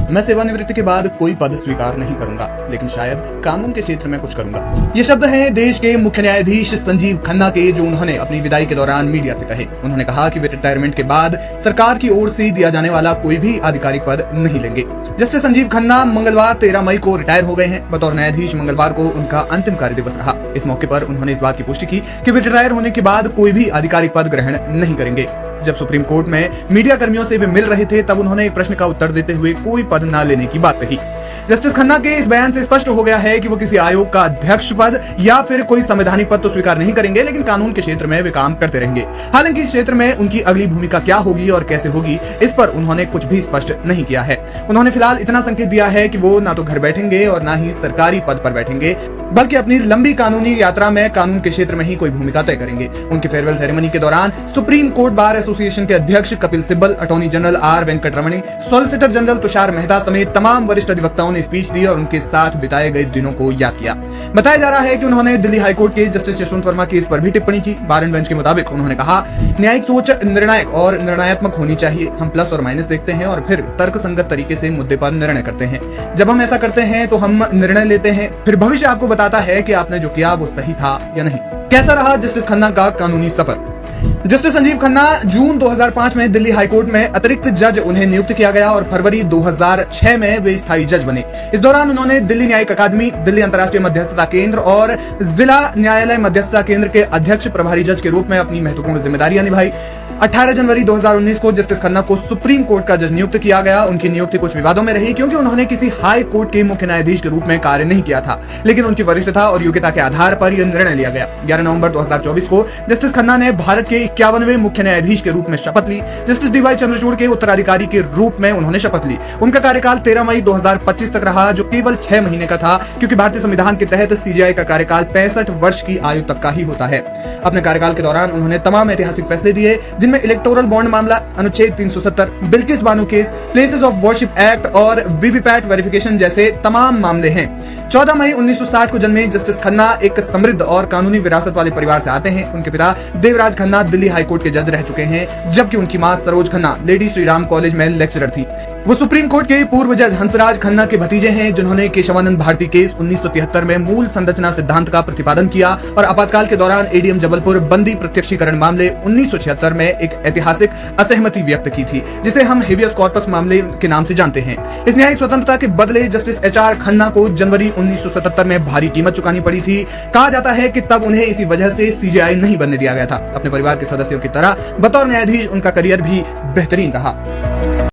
मैं सेवानिवृत्ति के बाद कोई पद स्वीकार नहीं करूंगा, लेकिन शायद कानून के क्षेत्र में कुछ करूंगा। ये शब्द हैं देश के मुख्य न्यायाधीश संजीव खन्ना के, जो उन्होंने अपनी विदाई के दौरान मीडिया से कहे। उन्होंने कहा कि वे रिटायरमेंट के बाद सरकार की ओर से दिया जाने वाला कोई भी आधिकारिक पद नहीं लेंगे। जस्टिस संजीव खन्ना मंगलवार 13 मई को रिटायर हो गए हैं। बतौर न्यायाधीश मंगलवार को उनका अंतिम कार्य दिवस रहा। इस मौके पर उन्होंने इस बात की पुष्टि की कि वे रिटायर होने के बाद कोई भी आधिकारिक पद ग्रहण नहीं करेंगे। जब सुप्रीम कोर्ट में मीडिया कर्मियों से वे मिल रहे थे, तब उन्होंने एक प्रश्न का उत्तर देते हुए कोई पद न लेने की बात कही। जस्टिस खन्ना के इस बयान से स्पष्ट हो गया है कि वो किसी आयोग का अध्यक्ष पद या फिर कोई संवैधानिक पद तो स्वीकार नहीं करेंगे, लेकिन कानून के क्षेत्र में वे काम करते रहेंगे। हालांकि इस क्षेत्र में उनकी अगली भूमिका क्या होगी और कैसे होगी, इस पर उन्होंने कुछ भी स्पष्ट नहीं किया है। उन्होंने फिलहाल इतना संकेत दिया है कि वो ना तो घर बैठेंगे और ना ही सरकारी पद पर बैठेंगे, बल्कि अपनी लंबी कानूनी यात्रा में कानून के क्षेत्र में ही कोई भूमिका तय करेंगे। उनके फेयरवेल सेरेमनी के दौरान सुप्रीम कोर्ट बार एसोसिएशन के अध्यक्ष Kapil Sibal, attorney general R Venkataramani, solicitor general Tushar Mehta समेत तमाम वरिष्ठ अधिवक्ताओं ने स्पीच दी और उनके साथ बिताए गए दिनों को याद किया। बताया जा रहा है कि उन्होंने दिल्ली हाईकोर्ट के जस्टिस यशवंत वर्मा केस पर भी टिप्पणी की। बार एंड बेंच के मुताबिक उन्होंने कहा, न्यायिक सोच निर्णायक और निर्णयात्मक होनी चाहिए। हम प्लस और माइनस देखते हैं और फिर तर्कसंगत तरीके से मुद्दे पर निर्णय करते हैं। जब हम ऐसा करते हैं तो हम निर्णय लेते हैं, फिर भविष्य आपको बताता है कि आपने जो किया वो सही था या नहीं। कैसा रहा जस्टिस खन्ना का कानूनी सफर? जस्टिस संजीव खन्ना जून 2005 में दिल्ली हाईकोर्ट में अतिरिक्त जज उन्हें नियुक्त किया गया और फरवरी 2006 में वे स्थायी जज बने। इस दौरान उन्होंने दिल्ली न्यायिक अकादमी, दिल्ली अंतर्राष्ट्रीय मध्यस्थता केंद्र और जिला न्यायालय मध्यस्थता केंद्र के अध्यक्ष प्रभारी जज के रूप में अपनी महत्वपूर्ण जिम्मेदारियां निभाई। 18 जनवरी 2019 को जस्टिस खन्ना को सुप्रीम कोर्ट का जज नियुक्त किया गया। उनकी नियुक्ति कुछ विवादों में रही, क्योंकि उन्होंने किसी हाई कोर्ट के मुख्य न्यायाधीश के रूप में कार्य नहीं किया था, लेकिन उनकी वरिष्ठता और योग्यता के आधार पर यह निर्णय लिया गया। 11 नवंबर 2024 को जस्टिस खन्ना ने भारत के 51वें मुख्य न्यायाधीश के रूप में शपथ ली। जस्टिस डीवाई चंद्रचूड़ के उत्तराधिकारी के रूप में उन्होंने शपथ ली। उनका कार्यकाल 13 मई 2025 तक रहा, जो केवल 6 महीने का था, क्योंकि भारतीय संविधान के तहत सीजेआई का कार्यकाल 65 वर्ष की आयु तक का ही होता है। अपने कार्यकाल के दौरान उन्होंने तमाम ऐतिहासिक फैसले दिए, जिनमें इलेक्टोरल बॉन्ड मामला, अनुच्छेद 370, Bilkis Bano case, places of worship act और वीवीपैट वेरिफिकेशन जैसे तमाम मामले हैं। 14 मई 1960 को जन्मे जस्टिस खन्ना एक समृद्ध और कानूनी विरासत वाले परिवार से आते हैं। उनके पिता देवराज खन्ना दिल्ली हाईकोर्ट के जज रह चुके हैं, जबकि उनकी मां सरोज खन्ना लेडी श्री राम कॉलेज में लेक्चरर थी। वो सुप्रीम कोर्ट के पूर्व जज हंसराज खन्ना के भतीजे हैं, जिन्होंने केशवानंद भारती केस 1973 में मूल संरचना सिद्धांत का प्रतिपादन किया और आपातकाल के दौरान एडीएम जबलपुर बंदी प्रत्यक्षीकरण मामले 1976 में एक ऐतिहासिक असहमति व्यक्त की थी, जिसे हम हेबियस कॉर्पस मामले के नाम से जानते हैं। इस न्यायिक स्वतंत्रता के बदले जस्टिस एचआर खन्ना को जनवरी 1977 में भारी कीमत चुकानी पड़ी थी। कहा जाता है कि तब उन्हें इसी वजह से सीजेआई नहीं बनने दिया गया था। अपने परिवार के सदस्यों की तरह बतौर न्यायाधीश उनका करियर भी बेहतरीन रहा।